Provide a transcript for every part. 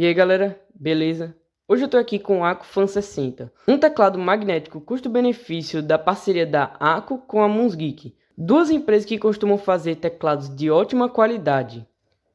E aí galera, beleza? Hoje eu tô aqui com o Akko Fan 60, um teclado magnético custo-benefício da parceria da Akko com a Musgeek, duas empresas que costumam fazer teclados de ótima qualidade.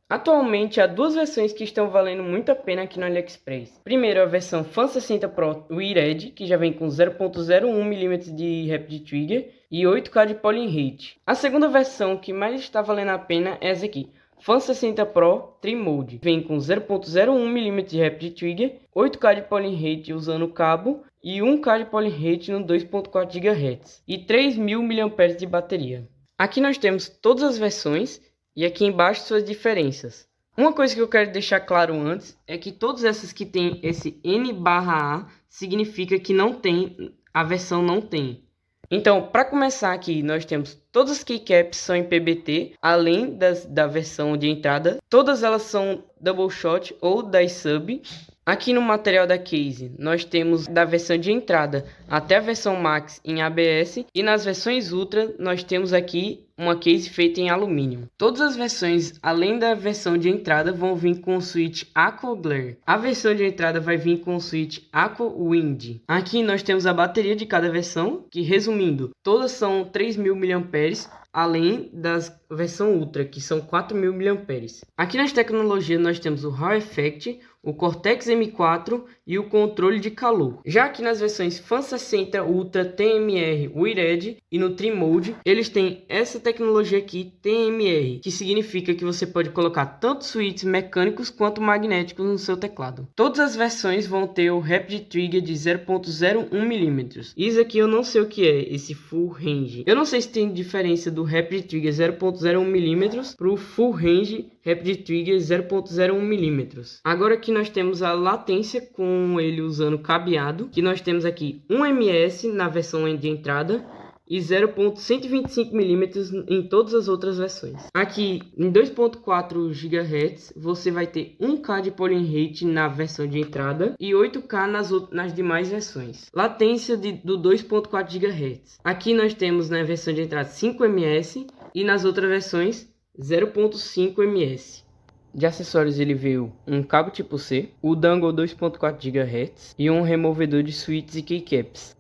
Atualmente há duas versões que estão valendo muito a pena aqui no AliExpress. Primeiro a versão Fan 60 Pro Wired, que já vem com 0.01mm de Rapid Trigger e 8K de Polling Rate. A segunda versão que mais está valendo a pena é essa aqui, Fan 60 Pro Trim Mode, vem com 0.01mm de Rapid Trigger, 8K de Polling Rate usando cabo e 1K de Polling Rate no 2.4 GHz e 3000 mAh de bateria. Aqui nós temos todas as versões e aqui embaixo suas diferenças. Uma coisa que eu quero deixar claro antes é que todas essas que tem esse N/A significa que não tem, a versão não tem. Então, para começar aqui, nós temos todas as keycaps são em PBT, além da versão de entrada. Todas elas são double shot ou das sub. Aqui no material da case, nós temos da versão de entrada até a versão Max em ABS. E nas versões Ultra, nós temos aqui uma case feita em alumínio. Todas as versões, além da versão de entrada, vão vir com o switch Akko Glare. A versão de entrada vai vir com o switch Akko Wind. Aqui nós temos a bateria de cada versão, que resumindo, todas são 3000 mAh. Além da versão Ultra, que são 4000 mAh. Aqui nas tecnologias nós temos o Hall Effect, o Cortex M4 e o controle de calor. Já aqui nas versões Fan 60 Ultra TMR Wired e no Trim Mode, eles têm essa tecnologia aqui TMR, que significa que você pode colocar tanto switches mecânicos quanto magnéticos no seu teclado. Todas as versões vão ter o Rapid Trigger de 0.01mm. Isso aqui eu não sei o que é, esse Full Range. Eu não sei se tem diferença do Rapid Trigger 0.01mm para o Full Range Rapid Trigger 0.01mm. Agora aqui nós temos a latência com ele usando cabeado, que nós temos aqui 1 ms na versão de entrada e 0.125mm em todas as outras versões. Aqui em 2.4 GHz você vai ter 1K de Polling Rate na versão de entrada e 8K nas demais versões. Latência do 2.4 GHz. Aqui nós temos na versão de entrada 5 ms e nas outras versões 0.5 ms. De acessórios ele veio um cabo tipo C, o dongle 2.4 GHz e um removedor de switches e keycaps.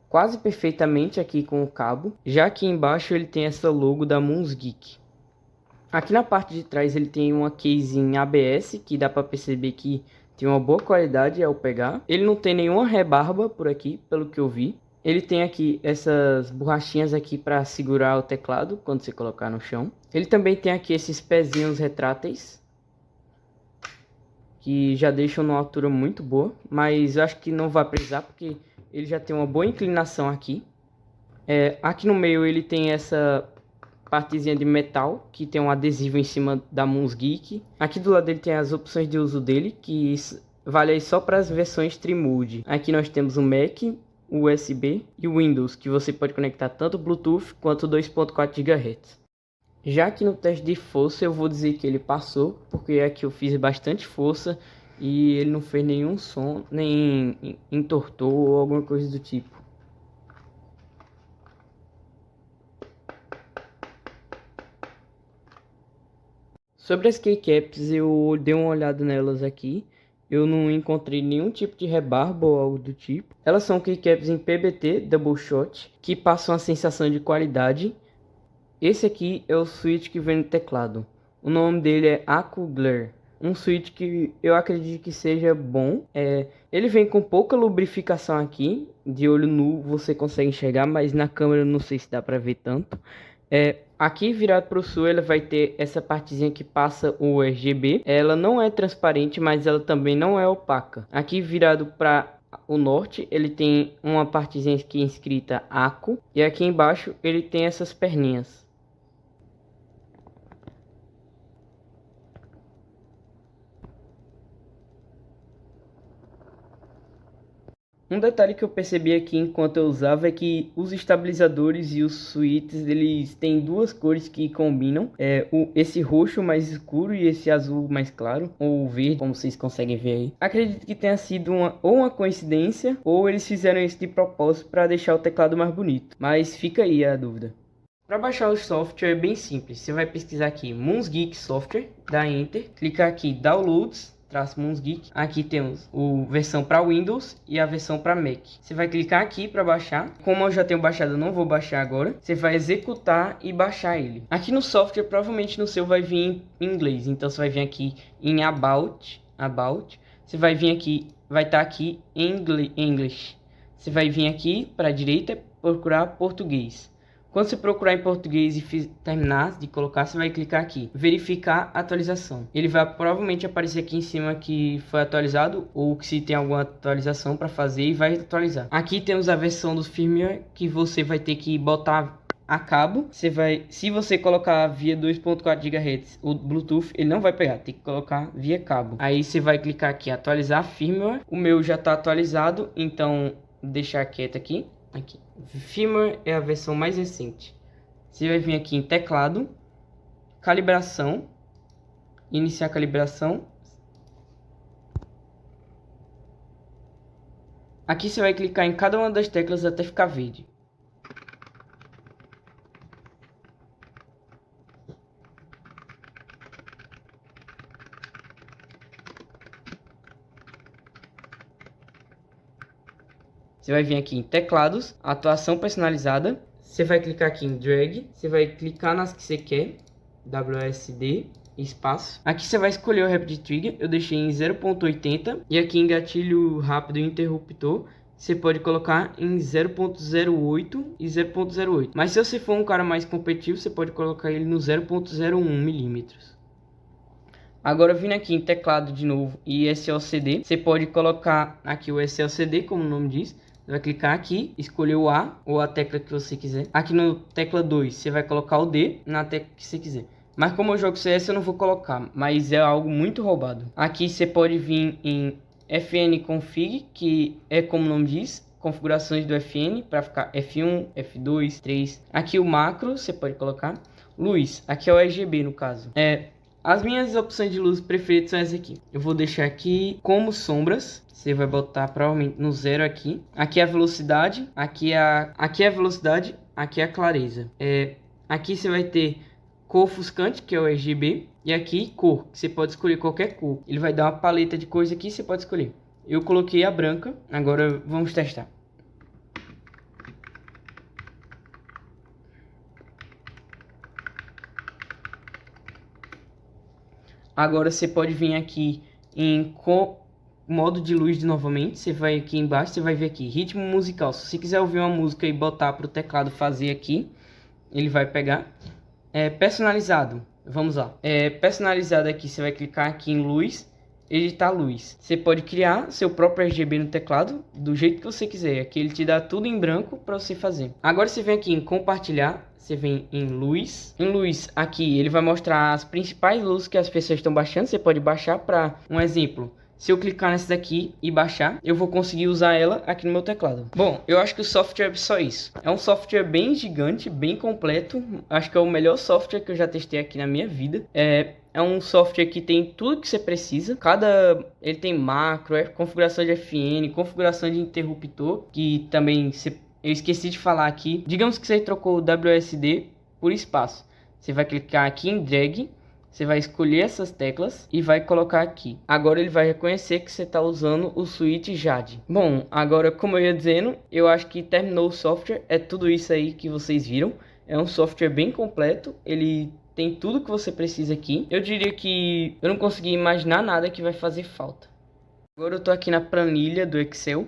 Quase perfeitamente aqui com o cabo, já aqui embaixo ele tem essa logo da Musgeek. Aqui na parte de trás ele tem uma case em ABS, que dá para perceber que tem uma boa qualidade ao pegar. Ele não tem nenhuma rebarba por aqui, pelo que eu vi. Ele tem aqui essas borrachinhas aqui para segurar o teclado quando você colocar no chão. Ele também tem aqui esses pezinhos retráteis, que já deixam numa altura muito boa, mas eu acho que não vai precisar porque ele já tem uma boa inclinação aqui. Aqui no meio ele tem essa partezinha de metal, que tem um adesivo em cima da Musgeek. Aqui do lado ele tem as opções de uso dele, que vale aí só para as versões Trim Mode. Aqui nós temos o Mac, o USB e o Windows, que você pode conectar tanto Bluetooth quanto 2.4 GHz. Já que no teste de força eu vou dizer que ele passou, porque aqui eu fiz bastante força e ele não fez nenhum som, nem entortou ou alguma coisa do tipo. Sobre as keycaps eu dei uma olhada nelas aqui. Eu não encontrei nenhum tipo de rebarba ou algo do tipo. Elas são keycaps em PBT Double Shot, que passam a sensação de qualidade. Esse aqui é o switch que vem no teclado. O nome dele é Akko Glare. Um switch que eu acredito que seja bom. Ele vem com pouca lubrificação aqui. De olho nu você consegue enxergar, mas na câmera eu não sei se dá para ver tanto. Aqui virado para o sul ela vai ter essa partezinha que passa o RGB. Ela não é transparente, mas ela também não é opaca. Aqui virado para o norte ele tem uma partezinha aqui escrita Akko. E aqui embaixo ele tem essas perninhas. Um detalhe que eu percebi aqui enquanto eu usava é que os estabilizadores e os switches eles têm duas cores que combinam. Esse roxo mais escuro e esse azul mais claro, ou verde, como vocês conseguem ver aí. Acredito que tenha sido uma coincidência ou eles fizeram isso de propósito para deixar o teclado mais bonito. Mas fica aí a dúvida. Para baixar o software é bem simples. Você vai pesquisar aqui Musgeek Software, dá Enter, clicar aqui Downloads, Musgeek. Aqui temos a versão para Windows e a versão para Mac. Você vai clicar aqui para baixar. Como eu já tenho baixado, eu não vou baixar agora. Você vai executar e baixar ele. Aqui no software, provavelmente no seu vai vir em inglês. Então você vai vir aqui em About. Você vai vir aqui, vai estar aqui em English. Você vai vir aqui para a direita, procurar português. Quando você procurar em português e terminar de colocar, você vai clicar aqui, verificar atualização. Ele vai provavelmente aparecer aqui em cima que foi atualizado ou que se tem alguma atualização para fazer e vai atualizar. Aqui temos a versão do firmware que você vai ter que botar a cabo. Se você colocar via 2.4 GHz o Bluetooth, ele não vai pegar, tem que colocar via cabo. Aí você vai clicar aqui, atualizar firmware. O meu já está atualizado, então deixar quieto aqui. Firmware é a versão mais recente. Você vai vir aqui em teclado, calibração, iniciar calibração. Aqui você vai clicar em cada uma das teclas até ficar verde. Você vai vir aqui em teclados, atuação personalizada. Você vai clicar aqui em drag. Você vai clicar nas que você quer. WSD, espaço. Aqui você vai escolher o Rapid Trigger. Eu deixei em 0.80. E aqui em gatilho rápido interruptor, você pode colocar em 0.08 e 0.08. Mas se você for um cara mais competitivo, você pode colocar ele no 0.01 milímetros. Agora vindo aqui em teclado de novo e SLCD, você pode colocar aqui o SLCD, como o nome diz. Você vai clicar aqui, escolher o A ou a tecla que você quiser. Aqui no tecla 2, você vai colocar o D na tecla que você quiser. Mas como eu jogo CS, eu não vou colocar, mas é algo muito roubado. Aqui você pode vir em FN Config, que é como o nome diz, configurações do FN, para ficar F1, F2, 3. Aqui o macro, você pode colocar. Luz, aqui é o RGB no caso. As minhas opções de luz preferidas são essas aqui. Eu vou deixar aqui como sombras. Você vai botar provavelmente no 0 aqui. Aqui é a velocidade. Aqui é a velocidade. Aqui é a clareza. Aqui você vai ter cor ofuscante, que é o RGB. E aqui cor, que você pode escolher qualquer cor. Ele vai dar uma paleta de cores aqui, você pode escolher. Eu coloquei a branca. Agora vamos testar. Agora você pode vir aqui em modo de luz novamente. Você vai aqui embaixo, você vai ver aqui ritmo musical. Se você quiser ouvir uma música e botar para o teclado fazer aqui, ele vai pegar. Personalizado, vamos lá. Personalizado aqui, você vai clicar aqui em luz, editar luz. Você pode criar seu próprio RGB no teclado do jeito que você quiser. Aqui ele te dá tudo em branco para você fazer. Agora você vem aqui em compartilhar. Você vem em luz. Em luz, aqui ele vai mostrar as principais luzes que as pessoas estão baixando. Você pode baixar para um exemplo. Se eu clicar nessa daqui e baixar, eu vou conseguir usar ela aqui no meu teclado. Bom, eu acho que o software é só isso. É um software bem gigante, bem completo. Acho que é o melhor software que eu já testei aqui na minha vida. É um software que tem tudo que você precisa. Ele tem macro, configuração de FN, configuração de interruptor, que também eu esqueci de falar aqui. Digamos que você trocou o WSD por espaço. Você vai clicar aqui em drag. Você vai escolher essas teclas e vai colocar aqui. Agora ele vai reconhecer que você está usando o switch JAD. Bom, agora como eu ia dizendo, eu acho que terminou o software. É tudo isso aí que vocês viram. É um software bem completo. Ele tem tudo que você precisa aqui. Eu diria que eu não consegui imaginar nada que vai fazer falta. Agora eu estou aqui na planilha do Excel.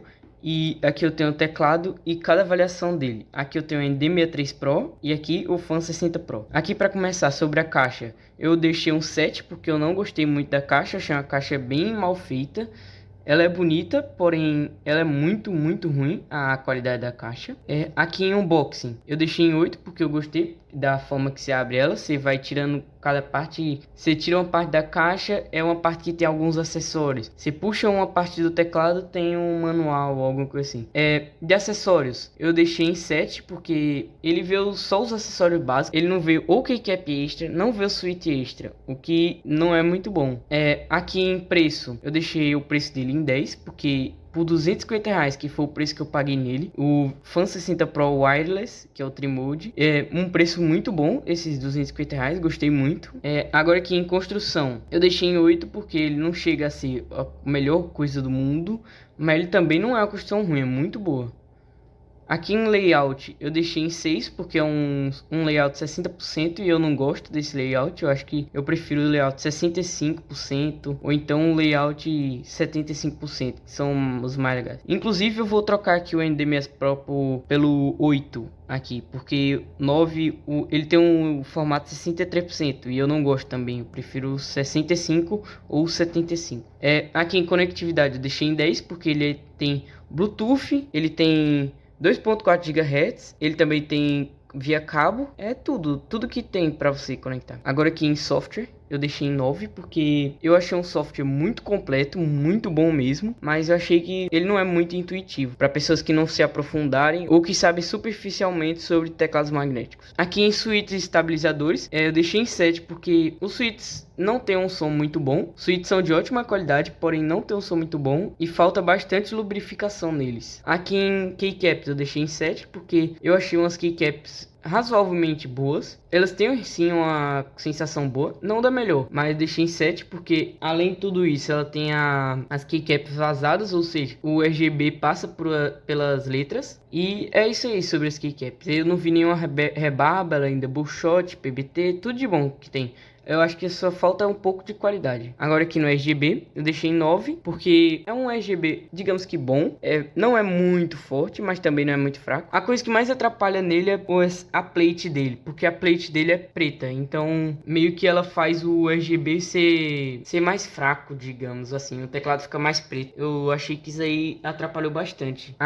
E aqui eu tenho o teclado e cada avaliação dele. Aqui eu tenho o ND63 Pro e aqui o Fan 60 Pro. Aqui para começar, sobre a caixa, eu deixei um 7 porque eu não gostei muito da caixa. Achei uma caixa bem mal feita. Ela é bonita, porém ela é muito ruim a qualidade da caixa. Aqui em unboxing, eu deixei em 8 porque eu gostei da forma que se abre ela. Você vai tirando cada parte, você tira uma parte da caixa, é uma parte que tem alguns acessórios. Você puxa uma parte do teclado, tem um manual ou alguma coisa assim. De acessórios, eu deixei em 7 porque ele veio só os acessórios básicos. Ele não veio o keycap extra, não veio o switch extra, o que não é muito bom. Aqui em preço, eu deixei o preço dele em 10 porque por R$250, que foi o preço que eu paguei nele. O Fan 60 Pro Wireless, que é o Trimode. É um preço muito bom, esses R$250, gostei muito. Agora aqui em construção, eu deixei em 8 porque ele não chega a ser a melhor coisa do mundo, mas ele também não é uma construção ruim, é muito boa. Aqui em layout eu deixei em 6 porque é um layout 60% e eu não gosto desse layout. Eu acho que eu prefiro o layout 65% ou então o layout 75%, que são os mais legais. Inclusive eu vou trocar aqui o NDMS Pro pelo 8 aqui, porque 9 ele tem um formato 63% e eu não gosto também, eu prefiro 65 ou 75. Aqui em conectividade eu deixei em 10 porque ele tem Bluetooth, ele tem 2.4 GHz, ele também tem via cabo, tudo que tem para você conectar. Agora aqui em software, eu deixei em 9 porque eu achei um software muito completo, muito bom mesmo, mas eu achei que ele não é muito intuitivo para pessoas que não se aprofundarem ou que sabem superficialmente sobre teclados magnéticos. Aqui em switches e estabilizadores, eu deixei em 7 porque os switches não tem um som muito bom. Os switches são de ótima qualidade, porém não tem um som muito bom e falta bastante lubrificação neles. Aqui em keycaps eu deixei em 7 porque eu achei umas keycaps razoavelmente boas. Elas têm sim uma sensação boa, não da melhor, mas deixei em 7 porque além de tudo isso ela tem as keycaps vazadas, ou seja, o RGB passa pelas letras. E é isso aí sobre as keycaps. Eu não vi nenhuma rebarba ainda, bullshot, PBT, tudo de bom que tem. Eu acho que só falta um pouco de qualidade. Agora aqui no RGB, eu deixei em 9, porque é um RGB, digamos que bom. Não é muito forte, mas também não é muito fraco. A coisa que mais atrapalha nele é a plate dele, porque a plate dele é preta. Então, meio que ela faz o RGB ser mais fraco, digamos assim. O teclado fica mais preto. Eu achei que isso aí atrapalhou bastante.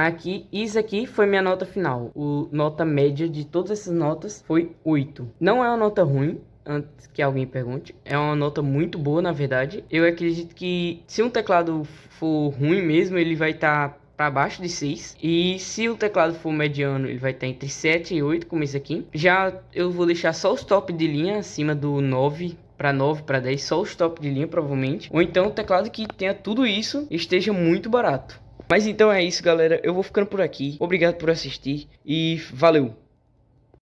Isso aqui foi minha nota final. Nota média de todas essas notas foi 8. Não é uma nota ruim, antes que alguém pergunte, é uma nota muito boa, na verdade. Eu acredito que se um teclado for ruim mesmo, ele vai estar para baixo de 6. E se o teclado for mediano, ele vai estar entre 7 e 8, como esse aqui. Já eu vou deixar só os top de linha acima do 9 para 10, só os top de linha provavelmente. Ou então o teclado que tenha tudo isso esteja muito barato. Mas então é isso, galera. Eu vou ficando por aqui. Obrigado por assistir e valeu!